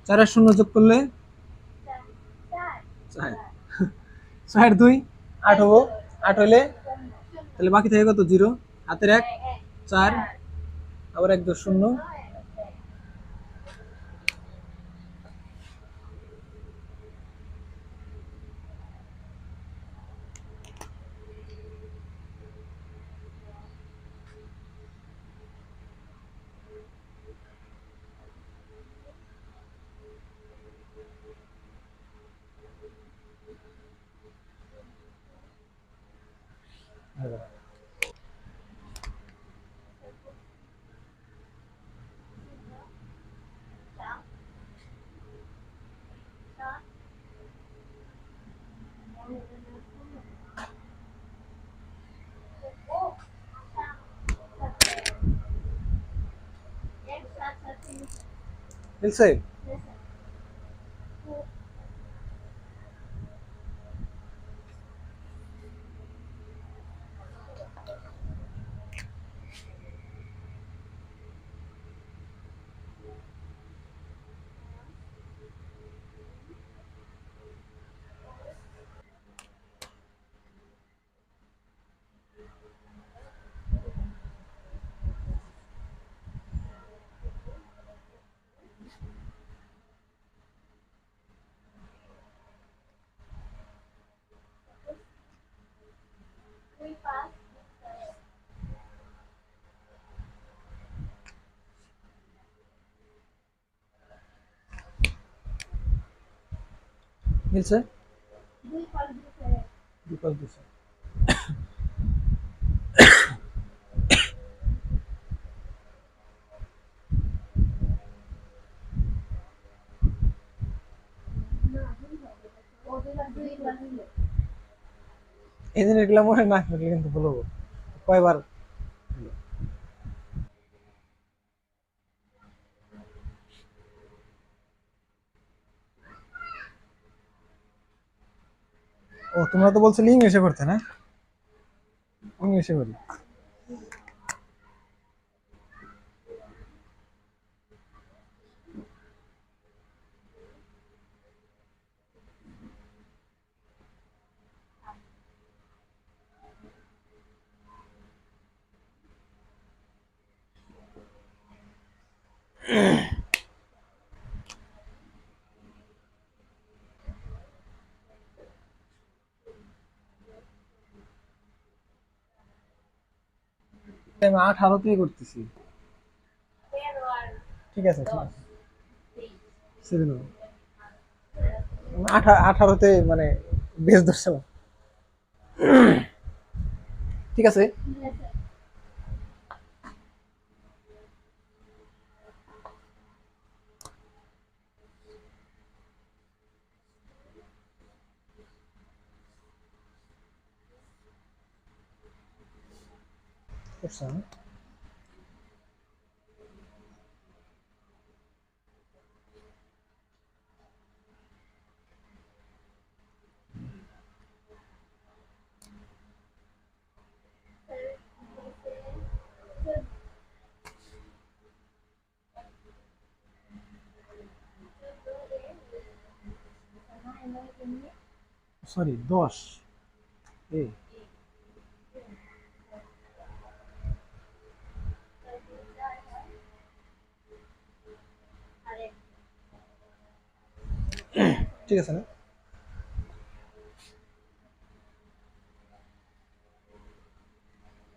4 আর 0 যোগ করলে 4, 6 2 8 হবো। 8 হইলে তাহলে বাকি থাকে কত? 0, হাতের 1, 4, আবার 1 2 0। মিলছে? মিলছে? 2 পাঁচ দিছে। এই জিনিসগুলো মনে না রাখলে কিন্তু বলবো কয়বার। ও তোমরা তো বলছিলে ইংলিশে করতে না? ইংলিশে করি। আমি 18তেই করতেছি। ঠিক আছে, ঠিক আছে। 18তে মানে বেশ ধরছিলাম। ঠিক আছে। করছেন? সরি 10 এ। ঠিক আছে না?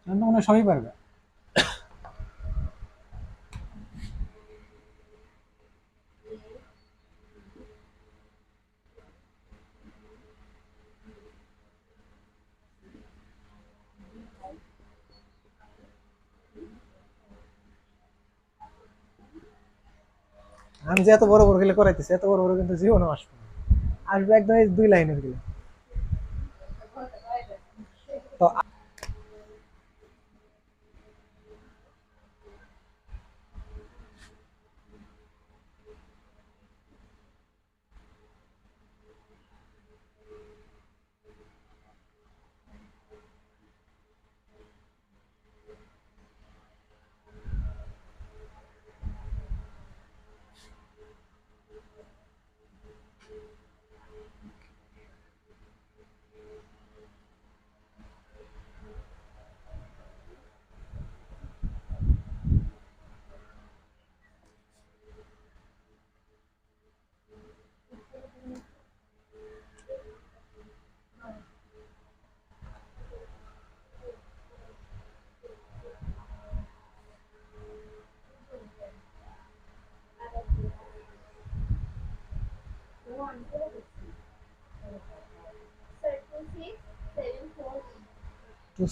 মনে হয় সবই পারবে। আমি যে এত বড় বড় গেলে করাইতেছি, এত বড় বড় কিন্তু জীবনও আসবে না। আসবে একদম এই 2 লাইনের গেলে। তো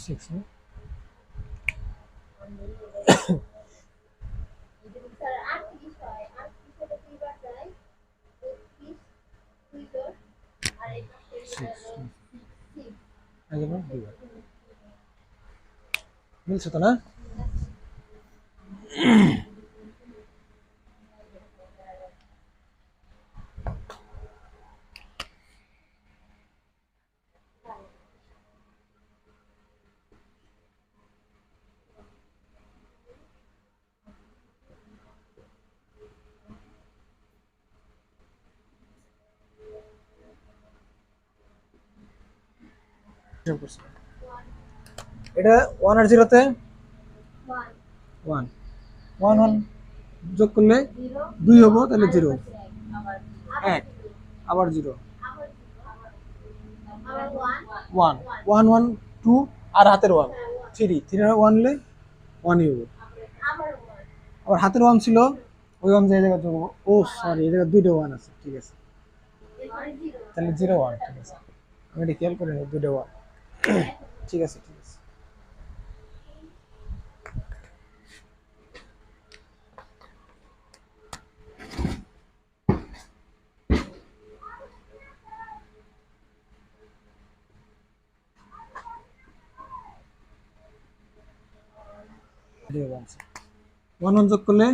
6 না? মিলছে তো না? এটা 1 আর 0 তে 1 1 1 যোগ করলে 2 হবো, তাহলে 0 1 আবার 0 1 1 1 2 আর হাতের 1 3 3 আর 1 হলে 1 হবো। আবার হাতের 1 ছিল, ওই 1 যে জায়গায় যোগ হবো। ও সরি, এই জায়গায় দুইটা 1 আছে, ঠিক আছে, তাহলে 0 1, ঠিক আছে, আমি এটা খেয়াল করে নেব, দুইটা 1, ঠিক আছে ঠিক আছে। ওয়ান ওয়ান যোগ করলে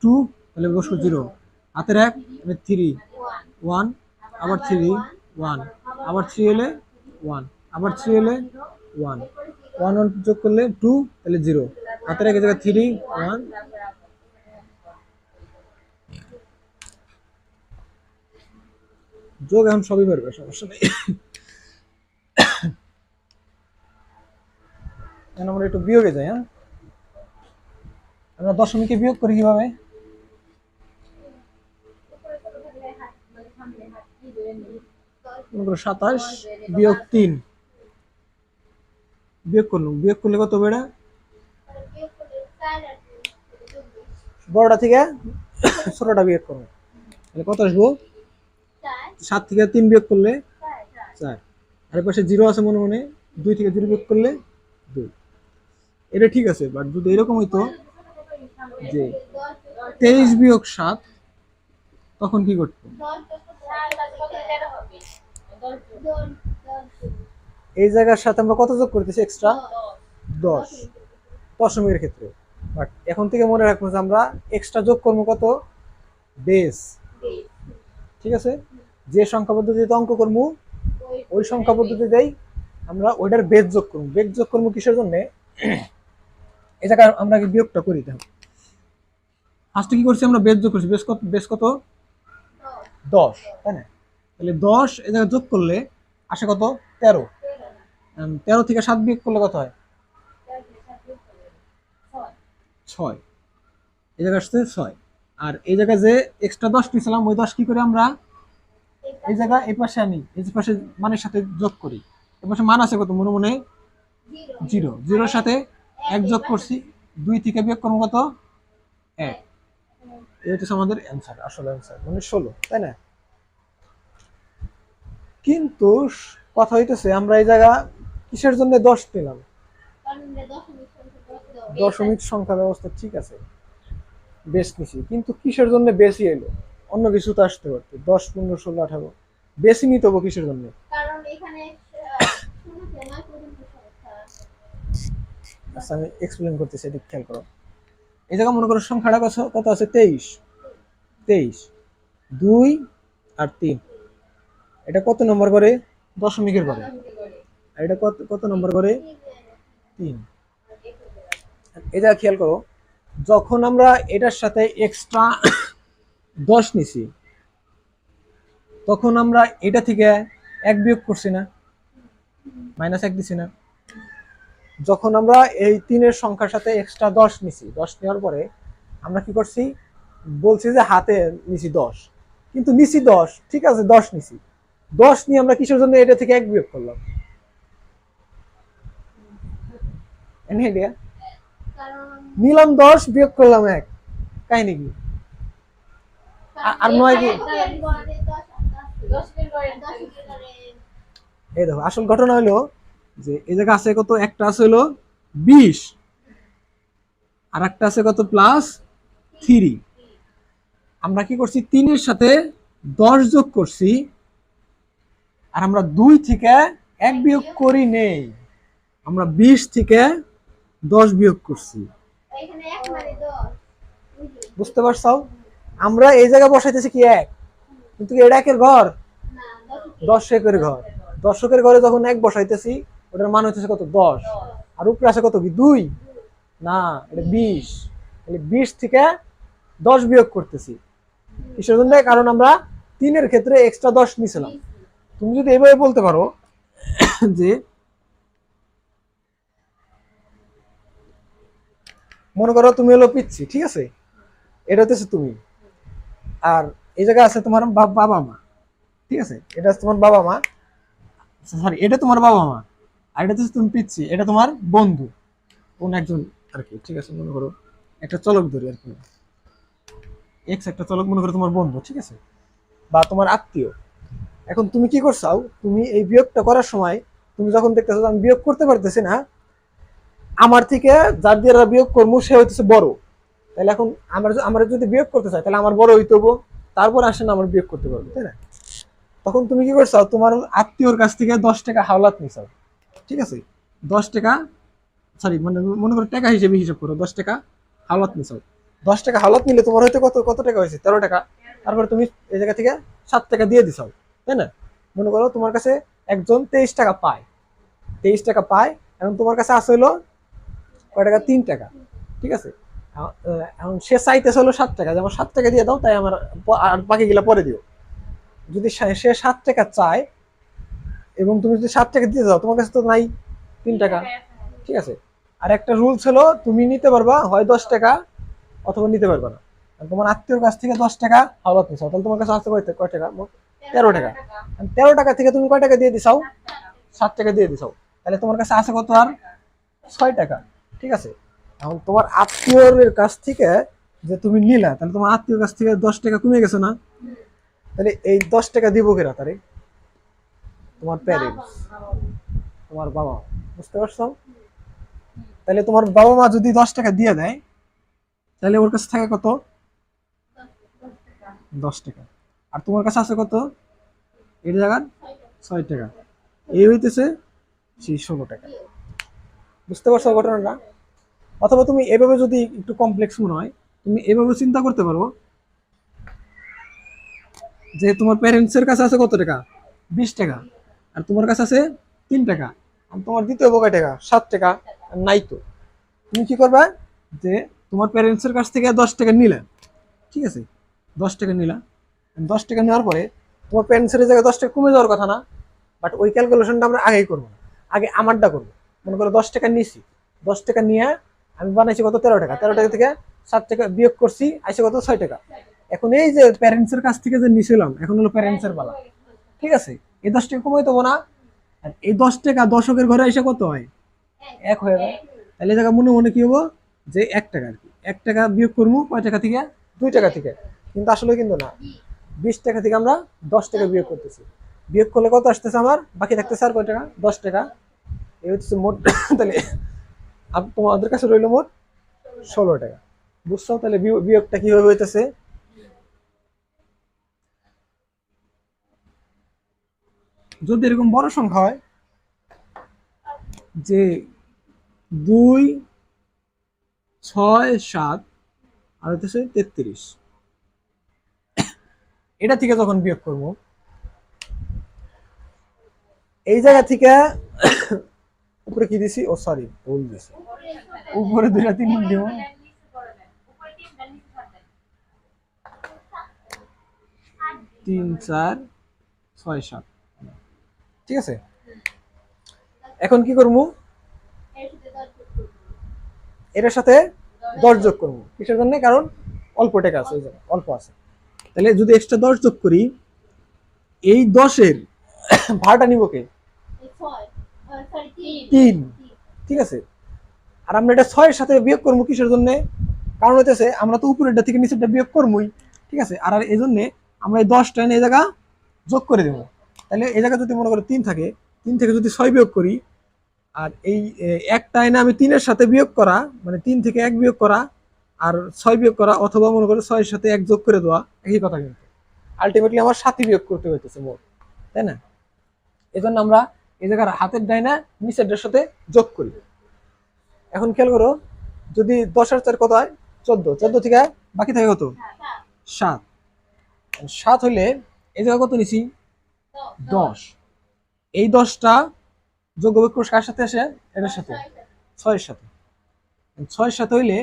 2, তাহলে বসবো 0, হাতের 1 তাহলে 3 1 আবার 3 1 আবার 3 এলে 1 আবার 3 এলে 1 1 1 যোগ করলে 2, তাহলে 0, হাতের 1 জায়গায় 3 1 যোগ এখন সবই পারবে, সমস্যা নেই। এখন আমরা একটু বিয়োগে যাই। হ্যাঁ, আমরা দশমিকে বিয়োগ করি কিভাবে? মনে করো 27 বিয়োগ 3 বিয়োগ করলাম, বিয়োগ করলে কত বেড়া? বড়টা থেকে ছোটটা বিয়োগ করবো, তাহলে কত আসবো? 7 থেকে 3 বিয়োগ করলে 4, আর পাশে 0 আছে মনে মনে, 2 থেকে 0 বিয়োগ করলে 2। এটা ঠিক আছে, বাট যদি এরকম হইতো যে 23 বিয়োগ 7, তখন কি করতো? এই জায়গার সাথে আমরা কত যোগ করতেছি এক্সট্রা? 10 দশমিকের ক্ষেত্রে। বাট এখন থেকে মনে রাখবো যে আমরা এক্সট্রা যোগ করবো কত? বেস, ঠিক আছে, যে সংখ্যা পদ্ধতিতে অঙ্ক করবো ওই সংখ্যা পদ্ধতিতেই আমরা ওইটার বেস যোগ করবো। বেস যোগ করবো কিসের জন্য? এই জায়গায় আমরা আগে বিয়োগটা করি। ফার্স্টে কি করছি আমরা? বেস যোগ করছি। বেস কত? 10, তাই না? তাহলে 10 এই জায়গায় যোগ করলে আসে কত? 13। 13 থেকে 7 বিয়োগ করলে কত হয়? 6। এই জায়গায় আসছে 6। আর এই জায়গায় যে এক্সট্রা 10 নিয়েছিলাম, ওই 10 কি করে আমরা এই জায়গা এই পাশে আনি, এই পাশে মানের সাথে যোগ করি। এই পাশে মান আছে কত? মনে মনে 0, 0 সাথে 1 যোগ করছি, 2 থেকে বিয়োগ করবো কত? 1। এটা হচ্ছে আমাদের অ্যান্সার, আসল অ্যান্সার মানে 16, তাই না? কিন্তু কথা হইতেছে আমরা এই জায়গা কিসের জন্য 10 পেলাম? দশমিক সংখ্যা ব্যবস্থা, ঠিক আছে, বেশ নিছি, কিন্তু কিসের জন্য বেশি এলো? অন্য কিছু তো আসতে পারতো, 10 15 16 18, বেশি নিতে হবে কিসের জন্য? আচ্ছা, আমি এক্সপ্লেন করতেছি, এদিক খেয়াল করো। এই জায়গা মনে করো সংখ্যাটা কত আছে? 23। 23 2 আর 3, এটা কত নম্বর করে? দশমিকের করে। আর এটা কত কত নম্বর করে? 3। এই জায়গা খেয়াল করো, যখন আমরা এটার সাথে এক্সট্রা 10 নিছি, তখন আমরা এটা থেকে 1 বিয়োগ করছি না, -1 দিছি না। যখন আমরা এই 3-এর সংখ্যার সাথে এক্সট্রা 10 নিছি, 10 নেওয়ার পরে আমরা কি করছি? বলছি যে হাতে নিছি 10, কিন্তু নিছি 10, ঠিক আছে, 10 নিছি, 10 নিয়ে আমরা কিসের জন্য এটা থেকে 1 বিয়োগ করলাম? নিলাম 10 বিয়োগ করলাম 1, কাহিনী কি? আর 9 কি? এই দেখো, আসল ঘটনা হলো যে এই জায়গা আছে কত, একটা আছে হলো 20 আর একটা আছে কত +3। আমরা কি করছি 3-এর সাথে 10 যোগ করছি, আর আমরা 2 থেকে 1 বিয়োগ করি নেই, আমরা 20 থেকে 10 বিয়োগ করছি। বুঝতে পারছো? আমরা এই জায়গায় বসাইতেছি কি 1, কিন্তু এটা 1-এর ঘর, দশকের ঘর। দশকের ঘরে যখন 1 বসাইতেছি, ওটার মান হইতেছে কত 10, আর উপরে আছে কত কি 2, না এটা 20। তাহলে 20 থেকে 10 বিয়োগ করতেছি কিসের জন্য? কারণ আমরা 3-এর ক্ষেত্রে এক্সট্রা 10 নিছিলাম। তুমি যদি এভাবে বলতে পারো যে মনে করো তুমি হলো পিচ্ছি, ঠিক আছে, এটা হচ্ছে তুমি, আর এই জায়গায় আছে তোমার বাবা মা, ঠিক আছে, এটা আছে তোমার বাবা মা, সরি এটা তোমার বাবা মা, আর এটা হচ্ছে তুমি পিচ্ছি, এটা তোমার বন্ধু কোন একজন আর কি, ঠিক আছে, মনে করো একটা চলক ধরি আর কি, এক্স একটা চলক মনে করো তোমার বন্ধু, ঠিক আছে, বা তোমার আত্মীয়। এখন তুমি কি করছাও, তুমি এই বিয়োগটা করার সময় তুমি যখন দেখতেছো আমি বিয়োগ করতে পারতেছি না, আমার থেকে যার দিয়ে বিয়োগ করবো সে হইতেছে বড়, তাহলে এখন আমরা যদি বিয়োগ করতে চাই তাহলে আমার বড় হইতে হবো, তারপর আসেন আমার বিয়োগ করতে পারবো, তাই না? তখন তুমি কি করছো, তোমার আত্মীয়র কাছ থেকে 10 টাকা হাওলাত নিছাও, ঠিক আছে, 10 টাকা, সরি মানে মনে করো টাকা হিসেবে হিসাব করো, 10 টাকা হাওলাত নিছাও। 10 টাকা হাওলাত নিলে তোমার হয়তো কত কত টাকা হয়েছে, 13 টাকা। তারপরে তুমি এই জায়গা থেকে 7 টাকা দিয়ে দিছাও, তাই না? মনে করো তোমার কাছে একজন 23 টাকা পায়, 23 টাকা পায়, এখন তোমার কাছে আছে হলো কয় টাকা, 3 টাকা, ঠিক আছে। এখন সে চাইতেছে হলো 7 টাকা, যেমন 7 টাকা দিয়ে দাও, তাই আমার আর বাকি গুলা পরে দিও। যদি সে 7 টাকা চায় এবং তুমি যদি 7 টাকা দিয়ে দাও, তোমার কাছে তো নাই 3 টাকা, ঠিক আছে। আর একটা রুলস হলো তুমি নিতে পারবা হয় 10 টাকা অথবা নিতে পারবা না। তোমার আত্মীয়র কাছ থেকে 10 টাকা হাওলাত নিছাও, তাহলে তোমার কাছে আছে কয় টাকা, 13 টাকা। 13 টাকা থেকে তুমি কয় টাকা দিয়ে দিছাও, 7 টাকা দিয়ে দিছাও, তাহলে তোমার কাছে আছে কত আর 6 টাকা, ঠিক আছে। এখন তোমার আত্মীয়র কাছ থেকে যে তুমি নিলা, তাহলে তোমার আত্মীয়র কাছ থেকে 10 টাকা কমে গেছে না? তাহলে এই 10 টাকা দিব কেরা তারে? তোমার প্যারেন্টস, তোমার বাবা। বুঝতে পারছো? তাহলে তোমার বাবা মা যদি 10 টাকা দিয়ে দেয়, তাহলে ওর কাছে থাকে কত, 10 টাকা। আর তোমার কাছে আছে কত, এর জায়গার 6 টাকা, এই হইতেছে সেই 16 টাকা। বুঝতে পারছো ঘটনাটা? অথবা তুমি এভাবে যদি একটু কমপ্লেক্স মনে হয়, তুমি এভাবে চিন্তা করতে পারো যে তোমার প্যারেন্টসের কাছে আছে কত টাকা, 20 টাকা, আর তোমার কাছে আছে 3 টাকা, আর তোমার দিতে হবে কয় টাকা, 7 টাকা, আর নাই তো। তুমি কি করবা, যে তোমার প্যারেন্টসের কাছ থেকে 10 টাকা নিলে, ঠিক আছে, 10 টাকা নিলা, 10 টাকা নেওয়ার পরে তোমার প্যারেন্টসের জায়গায় 10 টাকা কমে যাওয়ার কথা না, বাট ওই ক্যালকুলেশনটা আমরা আগেই করবো না, আগে আমারটা করবো। মনে করো 10 টাকা নিছি, 10 টাকা নিয়ে আমি বানাইছি কত, 13 টাকা, 13 টাকা থেকে 7 টাকা বিয়োগ করছি, আইসে কত 6 টাকা। এখন এই যে প্যারেন্টসের কাছ থেকে যে নিছিলাম, এখন হলো প্যারেন্টসের পালা, ঠিক আছে। এই 10 টাকা কমাই দেবো না, আর এই 10 টাকা দশকের ঘরে এসে কত হয়, 1 হয়ে যায়। তাহলে এই জায়গা মনে মনে কি হবো, যে 1 টাকা আর কি, 1 টাকা বিয়োগ করবো কয় টাকা থেকে, 2 টাকা থেকে, কিন্তু আসলে কিন্তু না, 20 টাকা থেকে আমরা 10 টাকা বিয়োগ করতেছি। বিয়োগ করলে কত আসতেছে আমার, বাকি থাকতেছে আর কয় টাকা, 10 টাকা। এই হচ্ছে মোট তাহলে তোমাদের কাছে রইল মোট 16 টাকা। বুঝছো? তাহলে বিয়োগটা কিভাবে হইতেছে। যদি এরকম বড় সংখ্যা হয়, যে 2, 6, 7 আর হইতেছে 33, এটা থেকে যখন বিয়োগ করবো, এই জায়গা থেকে উপরে কি দিছি, ও সরি ভুল দিছি, উপরে 2 3 দিব, 3 4 6 7, ঠিক আছে। এখন কি করবো, এটার সাথে 10 যোগ করবো, কিসের জন্য, কারণ অল্প টাকা আছে, অল্প আছে। তাহলে যদি এক্সট্রা 10 যোগ করি, এই 10-এর ভাড়াটা নিব কে, 3, ঠিক আছে। আর আমরা এটা 6-এর সাথে বিয়োগ করবো কিসের জন্য, কারণ হইতেছে আমরা তো উপরেরটা থেকে নিচেরটা বিয়োগ করবোই, ঠিক আছে। আর এই জন্য আমরা এই 10টা এই জায়গা যোগ করে দেবো। তাহলে এই জায়গা যদি মনে করো 3 থাকে, 3 থেকে যদি 6 বিয়োগ করি, আর এই একটা এনে আমি 3-এর সাথে বিয়োগ করা, মানে 3 থেকে 1 বিয়োগ করা আর 6 বিয়োগ করা, অথবা মনে করো 6-এর সাথে 1 যোগ করে দেওয়া, একই কথা কিন্তু আলটিমেটলি আমার 7ই বিয়োগ করতে হইতেছে মোট, তাই না? এই জন্য আমরা এই জায়গার হাতের ডাইনা নিচেরটার সাথে যোগ করি। এখন খেয়াল করো, যদি 10 আর 4 কত হয়? 14। 14 থেকে বাকি থাকে কত? 7। 7 হইলে এই জায়গা কত নিছি? 10। এই 10টা যোগ বিয়োগ করে কার সাথে আসে? এটার সাথে, 6-এর সাথে। 6-এর সাথে হইলে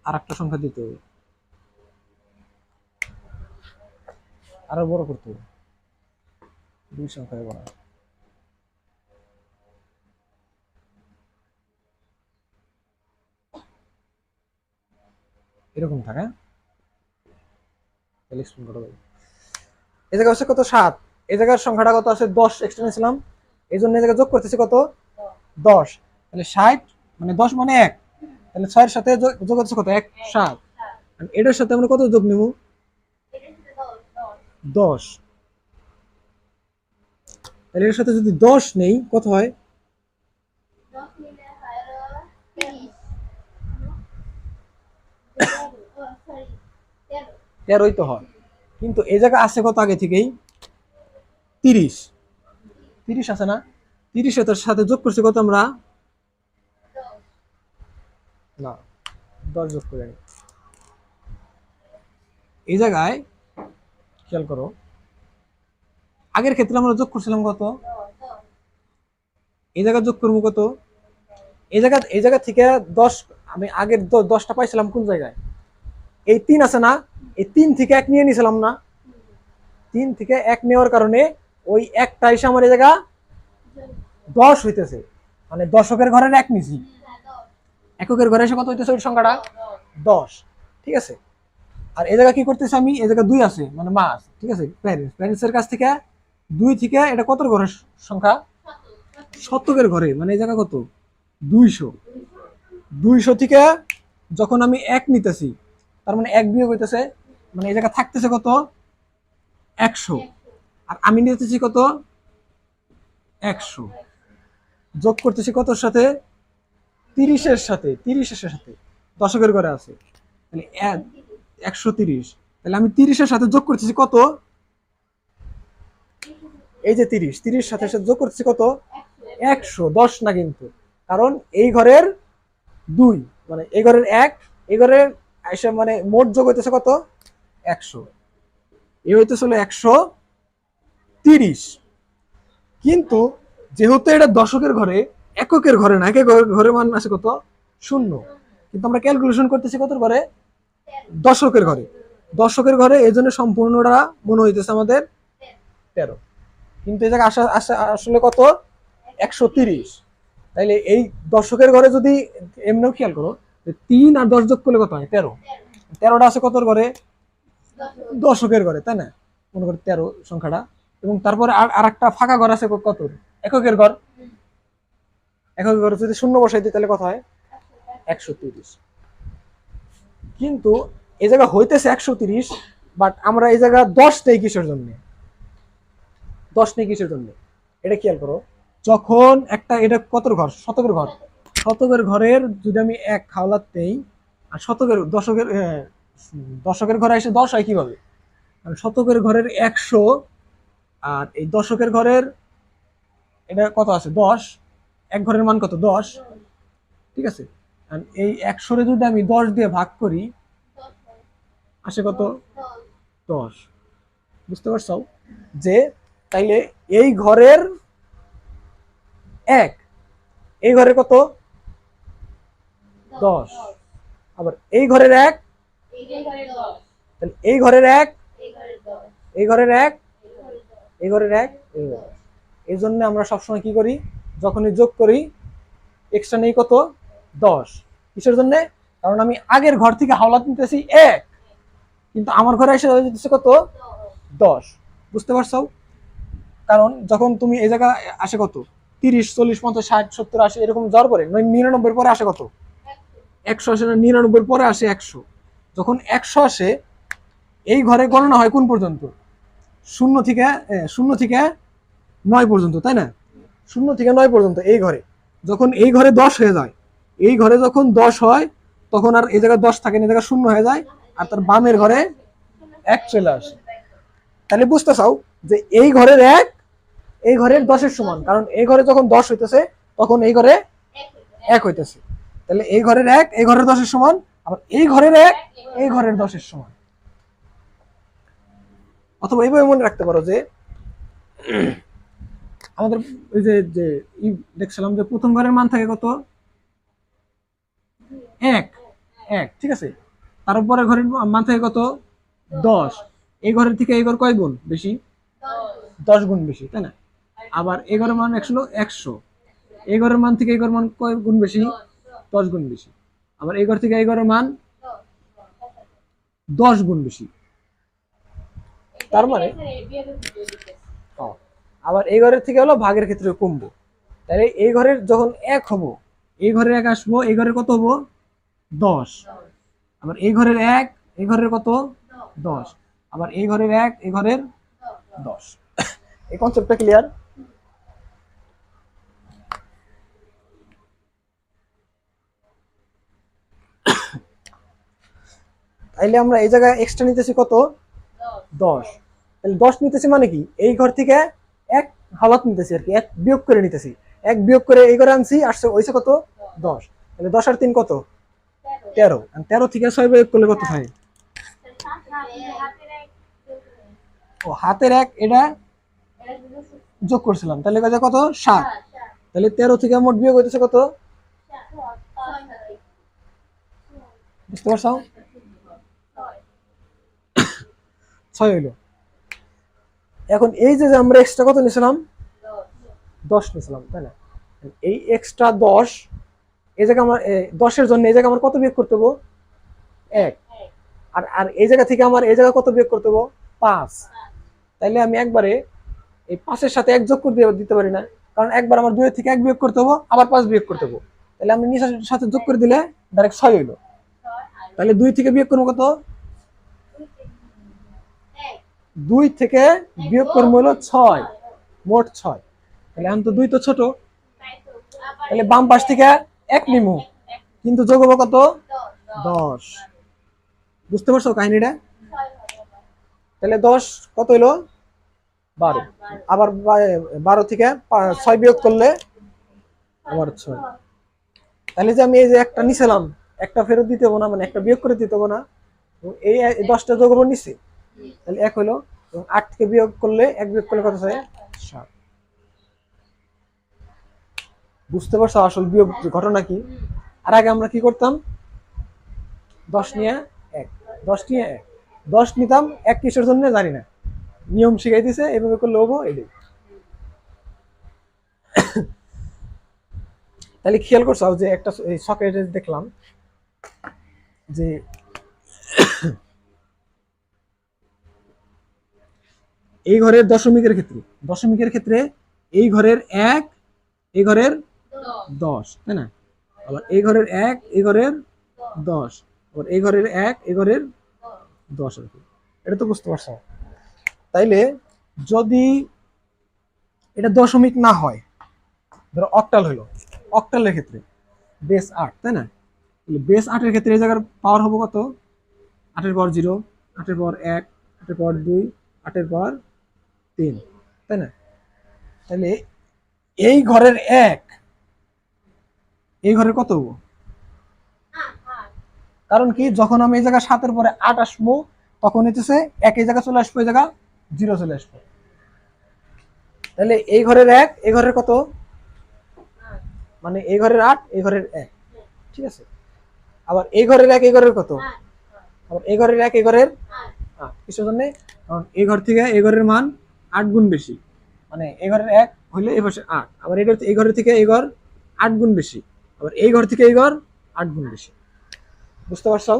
আর একটা সংখ্যা দিতে হবে, আরো বড় করতে হবে, 2 সংখ্যায় বড়। এরকম থাকে, তাহলে এক্সপ্লেন করা যাবে। এই জায়গা হচ্ছে কত? 7। এই জায়গার সংখ্যাটা কত আছে? 10 এক্সট্রা নিয়েছিলাম, এই জন্য এই জায়গায় যোগ করতেছি কত? 10। তাহলে 60 মানে 10 মানে 1, তাহলে 6-এর সাথে যোগ হচ্ছে কত? 1 7। এটার সাথে আমরা কত যোগ নিব? 10। তাহলে এর সাথে যদি 10 নেই কত হয়? 13ই তো হয়। কিন্তু এই জায়গা আছে কত আগে থেকেই? 30। 30 আছে না? 30 এর সাথে যোগ করছি কত আমরা? না, 10 যোগ করে নি। এই জায়গায় খেয়াল করো, আগের ক্ষেত্রে আমরা যোগ করছিলাম কত? এই জায়গায় যোগ করবো কত? এই জায়গা থেকে 10, আমি আগের 10টা পাইছিলাম কোন জায়গায়? এই 3 আছে না, এই 3 থেকে 1 নিয়ে নিছিলাম না? 3 থেকে 1 নেওয়ার কারণে ওই একটা এসে আমার এই জায়গা 10 হইতেছে, মানে দশকের ঘরের 1 নিছি, এককের ঘরে এসে কত হইতেছে ওই সংখ্যাটা? 10। ঠিক আছে। আর এই জায়গা কি করতেছে আমি? এই জায়গা 2 আছে, মানে মা আছে, ঠিক আছে, প্যারেন্টসের কাছ থেকে 2 থেকে এটা কত ঘরের সংখ্যা? শতকের ঘরে, মানে এই জায়গা কত? 200। 200 থেকে যখন আমি 1 নিতেছি, তার মানে 1 বিয়োগ হইতেছে, মানে এই জায়গা থাকতেছে কত? 100। আর আমি নিতেছি কত? 100। যোগ করতেছি কতর সাথে? 30-এর সাথে। 30-এর সাথে দশকের ঘরে আছে, তাহলে 130। তাহলে আমি 30-এর সাথে যোগ করতেছি কত? এই যে 30 সাথে যোগ করতেছি কত? 100। 10 না কিন্তু, কারণ এই ঘরের 2, মানে এই ঘরের 1, এই ঘরের আইসা, মানে মোট যোগ হইতেছে কত? 100। এই হইতেছে 130। কিন্তু যেহেতু এটা দশকের ঘরে, এককের ঘরে না, একের ঘরে মান আছে কত? 0। কিন্তু আমরা ক্যালকুলেশন করতেছি কত ঘরে? দশকের ঘরে। দশকের ঘরে এই জন্য সম্পূর্ণটা মনে হইতেছে আমাদের 13। কিন্তু এই জায়গায় আসলে কত? 130। তাইলে এই দশকের ঘরে যদি এমনিও খেয়াল করো, 3 আর 10 যোগ করলে কত হয়? 13। 13টা আছে কতর ঘরে? দশকের ঘরে, তাই না? মনে করি 13 সংখ্যাটা। এবং তারপরে আর একটা ফাঁকা ঘর আছে কত? এককের ঘর। এককের ঘরে যদি শূন্য বসাই দিই তাহলে কত হয়? 130। কিন্তু এই জায়গা হইতেছে 130, বাট আমরা এই জায়গা 10 নেই কিসের জন্য? 10 নেই কিসের জন্য? এটা খেয়াল করো, যখন একটা, এটা কত ঘর? শতকের ঘর। শতকের ঘরের যদি আমি 1 হাওলাত দেই, আর দশকের ঘরে এসে 10 হয় কিভাবে? শতকের ঘরের 100, আর এই দশকের ঘরের এটা কত আছে? 10। এক ঘরের মান কত? 10। ঠিক আছে। আর এই 100-রে যদি আমি 10 দিয়ে ভাগ করি, আসে কত? 10। বুঝতে পারছো যে তাইলে এই ঘরের 1, এই ঘরে কত? 10। আবার এই ঘরের 1, তাহলে এই ঘরের 1, এই ঘরের 1, এই ঘরের 1, এই জন্য আমরা সবসময় কি করি? যখনই যোগ করি এক্সট্রা নেই কত? 10। কিসের জন্য? কারণ আমি আগের ঘর থেকে হাওলাত নিতেছি 1, কিন্তু আমার ঘরে এসে হয়ে যেতেছে কত? 10। বুঝতে পারছো? কারণ যখন তুমি এই জায়গা আসে কত? 30, 40, 50, 60, 70, 80 এরকম যাওয়ার পরে 99 পরে আসে কত? 100 আসে না? 99 পরে আসে 100। যখন 100 আসে, এই ঘরে গণনা হয় কোন পর্যন্ত? 0 থেকে 9 পর্যন্ত, তাই না? 0 থেকে 9 পর্যন্ত এই ঘরে, যখন এই ঘরে 10 হয়ে যায়, এই ঘরে যখন 10 হয় তখন আর এই জায়গায় 10 থাকে না, এই জায়গায় 0 হয়ে যায়, আর তার বামের ঘরে 1 চলে আসে। তাহলে বুঝতে চাও যে এই ঘরের 1 এই ঘরের 10-এর সমান, কারণ এই ঘরে যখন 10 হইতেছে তখন এই ঘরে 1 হইতেছে। তাহলে এই ঘরের 1 এই ঘরের 10-এর সমান, আবার এই ঘরের 1 এই ঘরের 10-এর সমান। অথবা এইভাবে মনে রাখতে পারো যে আমাদের ওই যে যে দেখছিলাম যে প্রথম ঘরের মান থাকে কত, 1 1, ঠিক আছে। তারপরে ঘরের মান থাকে কত, 10। এই ঘরের থেকে এই ঘর কয় গুণ বেশি, 10 গুণ বেশি, তাই না? আবার এই ঘরের মান 100, এই ঘরের মান থেকে এই ঘরের মান কয় গুণ বেশি, 10 গুণ বেশি। আবার এই ঘর থেকে এই ঘরের মান 10 গুণ বেশি। তার মানে আবার এই ঘরের থেকে হলো ভাগের ক্ষেত্রে কমবো। তাহলে এই ঘরের যখন 1 হবো, এই ঘরের 1 আসবো, এই ঘরের কত হবো, 10। আবার এই ঘরের 1 এই ঘরের কত, 10। আবার এই ঘরের 1 এই ঘরের 10। এই কনসেপ্টটা ক্লিয়ার? তাইলে আমরা এই জায়গায় এক্সট্রা নিতেছি কত, 10। তাহলে 10 নিতেছি মানে কি, এই ঘর থেকে 1 হাওয়াত নিতেছি আর কি, 1 বিয়োগ করে নিতেছি, 1 বিয়োগ করে এই ঘরে আনছি, আসছে হইছে কত, 10। তাহলে 10 আর 3 কত, 13। 13 থেকে 6 বিয়োগ করলে কত হয়, ও হাতের 1 এটা যোগ করছিলাম, তাহলে কত, 7। তাহলে 13 থেকে মোট বিয়োগ হইতেছে কত, বুঝতে পারছো, 6 হইলো। এখন এই যে আমরা এক্সট্রা কত নিয়েছিলাম, 10 নিয়েছিলাম, তাই না? এই এক্সট্রা 10 এই জায়গা আমার 10-এর জন্য এই জায়গা আমার কত বিয়োগ করতে হবে, 1। আর আর এই জায়গা থেকে আমার এই জায়গা কত বিয়োগ করতে হবে, 5। তাইলে আমি একবারে এই 5-এর সাথে 1 যোগ করে দিতে পারি না, কারণ একবার আমার 2 থেকে 1 বিয়োগ করতে হবে, আবার 5 বিয়োগ করতে হবে। তাহলে আমি নিচের সাথে যোগ করে দিলে ডাইরেক্ট 6 হইলো। তাহলে 2 থেকে বিয়োগ করবো কত, 2 থেকে বিয়োগ করবো হলো 6, মোট 6। তাহলে এখন তো 2 তো ছোট, তাহলে বাম পাশ থেকে 1 নিমু, কিন্তু যোগ হবো কত, 10। বুঝতে পারছো কাহিনীটা? তাহলে 10 কত হইলো, 12। আবার 12 থেকে 6 বিয়োগ করলে আবার 6। তাহলে যে আমি এই যে একটা নিছিলাম, একটা ফেরত দিতে হবো না, মানে একটা বিয়োগ করে দিতে হবো না, এই 10টা যোগ হবো নিছি, তাহলে 1 হইলো। এবং 8 থেকে বিয়োগ করলে 1 বিয়োগ করলে কত হয়, 7। বুঝতে পারছো আসল বিয়োগ ঘটনা কি? আর আগে আমরা কি করতাম, 10 নিয়ে 1, 10 নিয়ে 1, 10 নিতাম 1 কিসের জন্য জানি না, নিয়ম শিখাই দিছে, এইভাবে করলে হবো এটাই। তাহলে খেয়াল করছো যে একটা সকেটে দেখলাম যে এই ঘরের দশমিকের ক্ষেত্রে এই ঘরের 1 এই ঘরের 10, তাই না? আবার এই ঘরের 1 এই ঘরের 10, আবার এই ঘরের 1 এই ঘরের 10 আর কি। এটা তো বুঝতে পারছো? তাইলে যদি এটা দশমিক না হয়, ধরো অক্টাল হইলো, অক্টালের ক্ষেত্রে বেস 8, তাই না? বেস 8-এর ক্ষেত্রে এই জায়গার পাওয়ার হবো কত, 8-এর পাওয়ার 0, 8-এর পাওয়ার 1, 8-এর পাওয়ার 2, 8-এর পাওয়ার 3, তাই না? তাহলে এই ঘরের 1 এই ঘরের কত হবো, কারণ কি যখন আমি এই জায়গা 7-এর পরে 8 আসবো তখন হইতেছে 1 এই জায়গা চলে আসবো, এই জায়গা 0 চলে আসবো। তাহলে এই ঘরের 1 এই ঘরের কত, মানে এই ঘরের 8 এই ঘরের 1, ঠিক আছে? আবার এই ঘরের 1 এই ঘরের কত, আবার এই ঘরের 1 এই ঘরের 8। কিসের জন্য, কারণ এই ঘর থেকে এই ঘরের মান 8 গুণ বেশি, মানে এই ঘরের 1 হইলে এই পাশে 8, আবার এই ঘরের থেকে এই ঘর 8 গুণ বেশি, আবার এই ঘর থেকে এই ঘর 8 গুণ বেশি। বুঝতে পারছো?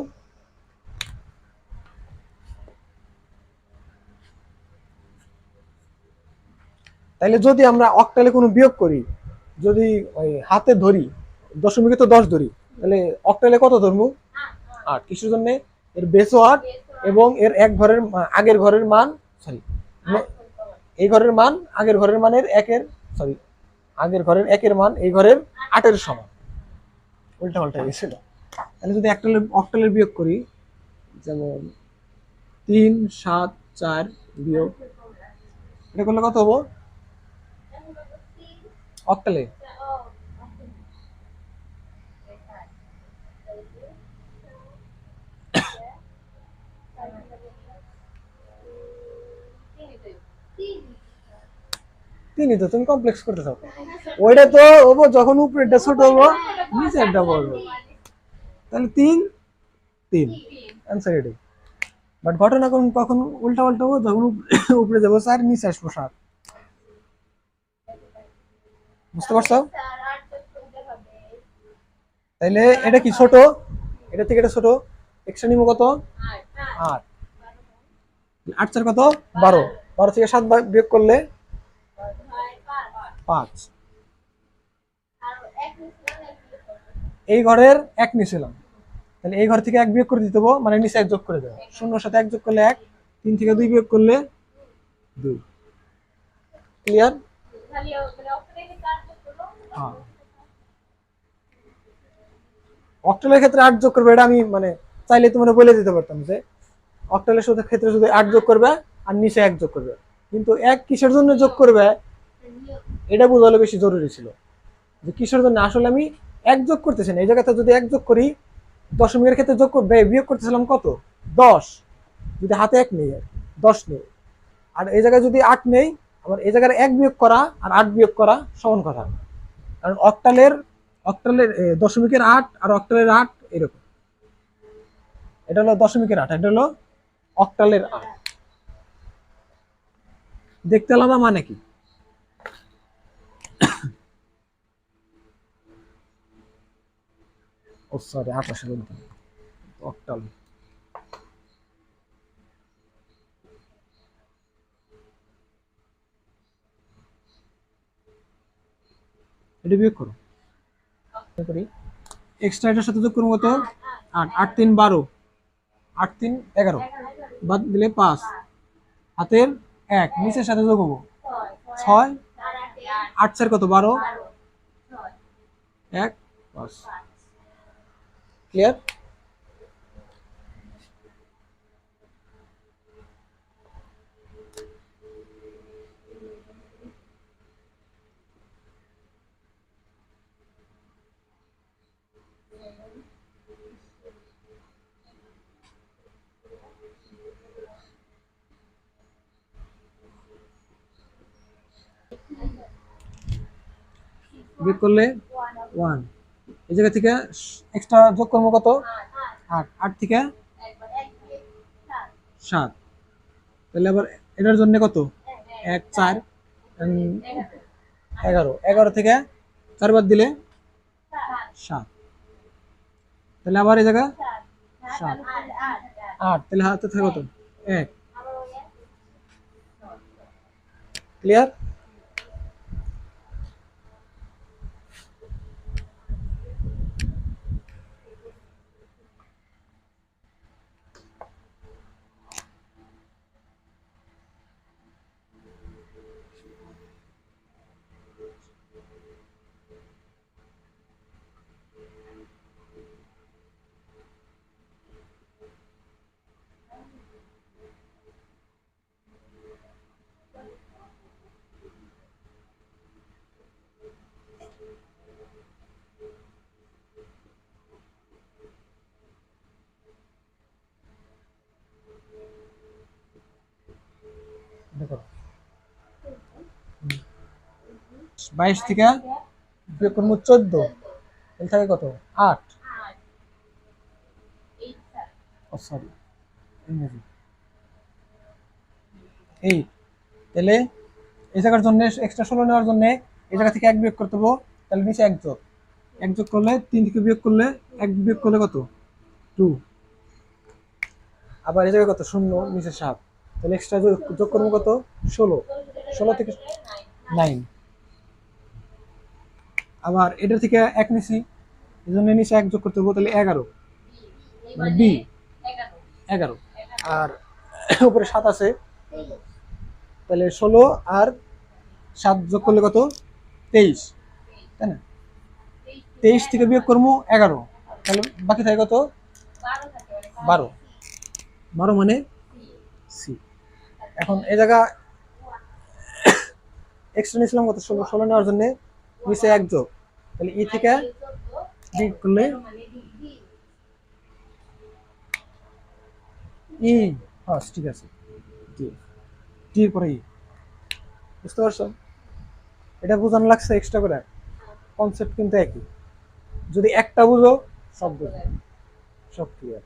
তাইলে যদি আমরা অক্টালে কোনো বিয়োগ করি, যদি ওই হাতে ধরি, দশমিকে তো 10 ধরি, তাহলে অক্টালে কত ধরবো, 8। কিসের জন্য, এর বেসও 8 এবং এর এক ঘরের আগের ঘরের মান, সরি এই ঘরের মান আগের ঘরের মানের 1-এর, সরি আগের ঘরের 1-এর মান এই ঘরের 8-এর সমান, উল্টা পাল্টা গেছিল। তাহলে যদি অক্টালের বিয়োগ করি, যেমন 3 7 4 বিয়োগ, এটা করলে কত হবো অক্টালে? 3ই তো তুমি কমপ্লেক্স করতে চাও, ওইটা তো হবো যখন উপরেরটা ছোট হবো নিচেরটা বড় হবে। তাহলে 3 3 অ্যান্সার এটাই। বাট ঘটনা কখন উল্টা পাল্টা হবো, যখন উপরে যাবো 4, নিচে আসবো 7। বুঝতে পারছো? তাইলে এটা কি ছোট, এটা থেকে এটা ছোট, এক্সট্রা নিব কত 8, 8 4 কত 12, 12 থেকে 7 বিয়োগ করলে 5। এই ঘরের 1 নিছিলাম, তাহলে এই ঘর থেকে 1 বিয়োগ করে দিতে হবে, মানে নিচে 1 যোগ করে দেবো, 0 সাথে 1 যোগ করলে 1, 3 থেকে 2 বিয়োগ করলে 2। ক্লিয়ার? হ্যাঁ, অক্টালের ক্ষেত্রে 8 যোগ করবে, এটা আমি মানে চাইলে তোমরা বলে দিতে পারতাম যে অক্টালের ক্ষেত্রে শুধু 8 যোগ করবে আর নিচে 1 যোগ করবে, কিন্তু 1 কিসের জন্য যোগ করবে এটা বোঝালে বেশি জরুরি ছিল, যে কিসের জন্য। আসলে আমি 1 যোগ করতেছি না, এই জায়গাতে যদি 1 যোগ করি, দশমিকের ক্ষেত্রে যোগ করবে বিয়োগ করতেছিলাম কত 10, যদি হাতে 1 নেই 10 নেই, আর এই জায়গায় যদি 8 নেই, আবার এই জায়গায় 1 বিয়োগ করা আর 8 বিয়োগ করা সমান কথা, কারণ অক্টালের দশমিকের 8 আর অক্টালের 8 এরকম। এটা হলো দশমিকের 8, এটা হলো অক্টালের 8, দেখতে আলাদা মানে কি? ও সরি, 28 বলতে অক্টাল। এটা বিয়োগ করো, করি এক্সট্রা এটার সাথে যোগ করবো কত 8, 8 3 12, 8 3 11, বাদ দিলে 5, হাতের 1 নিচের সাথে যোগ হবো 6, 8 4 কত 12, 1 5। ক্লিয়ার? বিয়োগ করলে 1, এই জায়গা থেকে এক্সট্রা যোগ করবো কত 8, 8 থেকে 7, তাহলে আবার এটার জন্য কত 1 4 11, 11 থেকে 4 বাদ দিলে 7, তাহলে আবার এই জায়গা 7 8, তাহলে হাতে থাকে কত 1। ক্লিয়ার? দেখো 22 থেকে বিয়োগ করবো 14, তাহলে থাকে কত 8, ও সরি 8, তাহলে এই জায়গার জন্য এক্সট্রা 16 নেওয়ার জন্য এই জায়গা থেকে 1 বিয়োগ করতে হবে, তাহলে নিচে 1 যোগ, 1 যোগ করলে 3 থেকে বিয়োগ করলে 1 বিয়োগ করলে কত 2, আবার এই জায়গায় কত 0, নিচে 7, তাহলে এক্সট্রা যোগ করবো কত 16, 16 থেকে 9, আবার এটা থেকে 1 নিছি, এই জন্য নিচে 1 যোগ করতে হবে, তাহলে 11, মানে বি 11, আর উপরে 7 আছে, তাহলে 16 আর 7 যোগ করলে কত 23, তাই না? 23 থেকে বিয়োগ করবো 11, তাহলে বাকি থাকে কত? 12। 12 মানে সি। এখন এই জায়গা এক্সট্রা নিয়েছিলাম কত? 16। 16 নেওয়ার জন্য নিচে 1 যোগ, তাহলে ই থেকে বিয়োগ করলে ই। হ্যাঁ ঠিক আছে, টি, টির পরে ই। বুঝতে পারছো? এটা বোঝানো লাগছে এক্সট্রা করে, কনসেপ্ট কিন্তু একই। যদি একটা বুঝো সব বুঝো, সব ক্লিয়ার।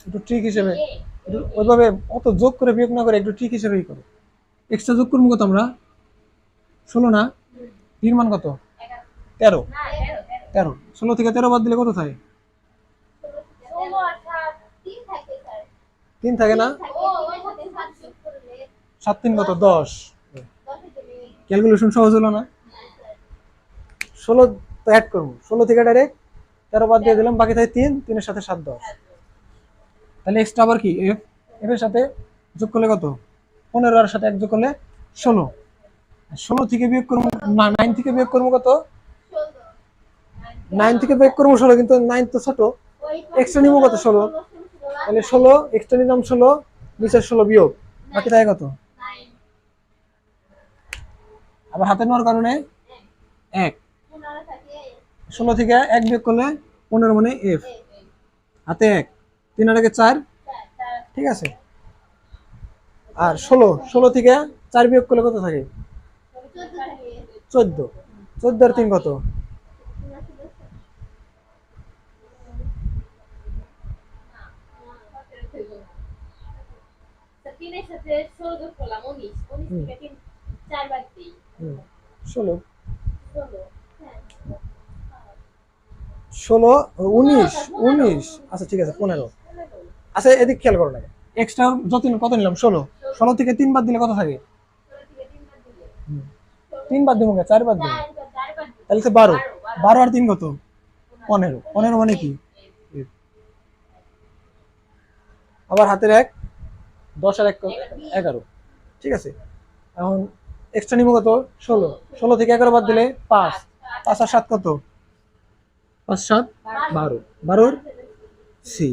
একটু ট্রিক হিসেবে, একটু ওইভাবে অত যোগ করে বিয়োগ না করে একটু ট্রিক হিসেবেই করো। এক্সট্রা যোগ করবো কত আমরা? 16 না? টির মান কত? 13। 13, 16 থেকে 13 বাদ দিলে কত থাকে? 3 থাকে না? 7 3 কত? 10। ক্যালকুলেশন সহজ হলো না? 16 তো অ্যাড করবো, 16 থেকে ডাইরেক্ট 13 বাদ দিয়ে দিলাম, বাকি থাকে 3, 3 এর সাথে 7 10। তাহলে এক্সট্রা আবার কি এফ, এফ এর সাথে যোগ করলে কত? 15 এর সাথে 1 যোগ করলে 16। 16 থেকে বিয়োগ করবো না, 9 থেকে বিয়োগ করবো কত? 9 থেকে বিয়োগ করবো 16, কিন্তু 9 তো ছোট, এক্সট্রা নিবো কত? 16। তাহলে 16 এক্সট্রা নিলাম, 16 নিচের 16 বিয়োগ, বাকি থাকে কত? আবার হাতে নেওয়ার কারণে 1। 16 থেকে 1 বিয়োগ করলে 15 মানে এফ, হাতে 1, 3 আর 1 4, ঠিক আছে। আর 16 থেকে 4 বিয়োগ করলে কত থাকে? 14। 14 আর 3 কত? 16, 16, 19, 19, আচ্ছা ঠিক আছে 15। আচ্ছা এদিক খেয়াল করো না, এক্সট্রা যত কত নিলাম? 16। 16 থেকে 3 বাদ দিলে কত থাকে? 3 বাদ দিব, 4 বাদ দিব, তাহলে তো 12। 12 আর 3 কত? 15। 15 মানে কি? আবার হাতের 1, 10 আর 1 11, ঠিক আছে। এখন এক্সট্রা নিব কত? 16। 16 থেকে 11 বাদ দিলে 5, 5 আর 7 কত? 5 7 12, 12 সি।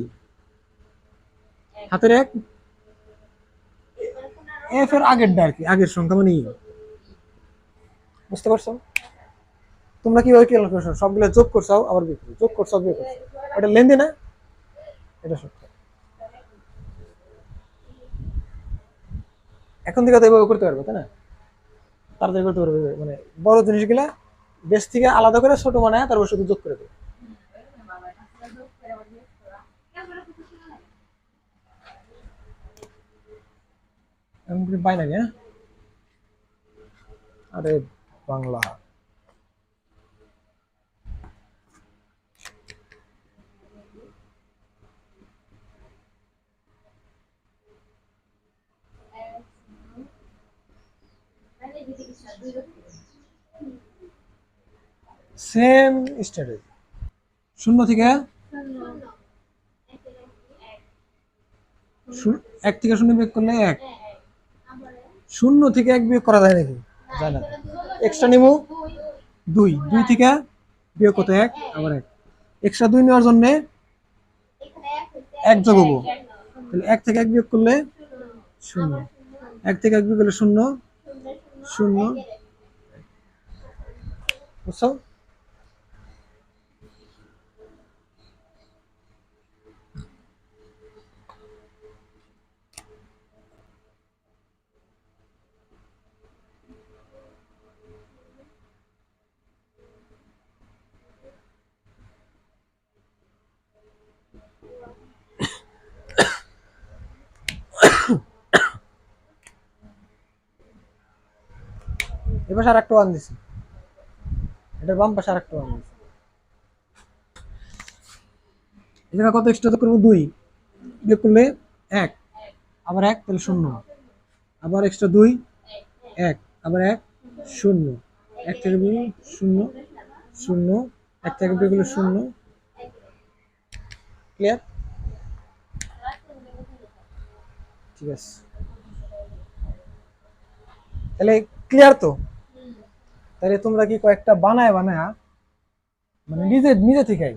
হাতের 1 এফ এর আগের আর কি, আগের সংখ্যা মানে ই। বুঝতে পারছো? তোমরা কিভাবে ক্যালকুলেশন সবগুলো যোগ করছো আবার বিয়োগ করছো, যোগ করছো বিয়োগ করছো, এটা লেনদেন না? এটা সত্য। এখন থেকে তো এভাবে করতে পারবে, তাই না? তাড়াতাড়ি করতে পারবে, মানে বড় জিনিসগুলা বেশ থেকে আলাদা করে ছোট বানায় তারপর শুধু যোগ করে দেবে। এমন করে বাইনারি, হ্যাঁ? আরে বাংলা সেম স্ট্র্যাটেজি। 0 থেকে 1 থেকে 0 বিয়োগ করলে 1। 0 থেকে 1 বিয়োগ করা যায় নাকি? যায় না। এক্সট্রা নিবো 2, 2 থেকে বিয়োগ কত? 1, আবার 1। এক্সট্রা 2 নেওয়ার জন্য 1 যোগ হবো, তাহলে 1 থেকে 1 বিয়োগ করলে 0, 1 থেকে 1 বিয়োগ করলে 0 0। বুঝছো? এবার আর একটা ওয়ান দিছি, এটার বাম পাশে আর একটা ওয়ান দিছি। এই জায়গা কত এক্সট্রা যোগ করবো? 2 বিয়োগ করলে 1, আবার 1 তাহলে 0, আবার এক্সট্রা 2 1, আবার 1 0, 1 থেকে 2 0 0, 1 থেকে বিয়োগ করলে 0। ক্লিয়ার? ঠিক আছে, তাহলে ক্লিয়ার তো? তাহলে তোমরা কি কয়েকটা বানায় বানায় মানে নিজে নিজে থেকেই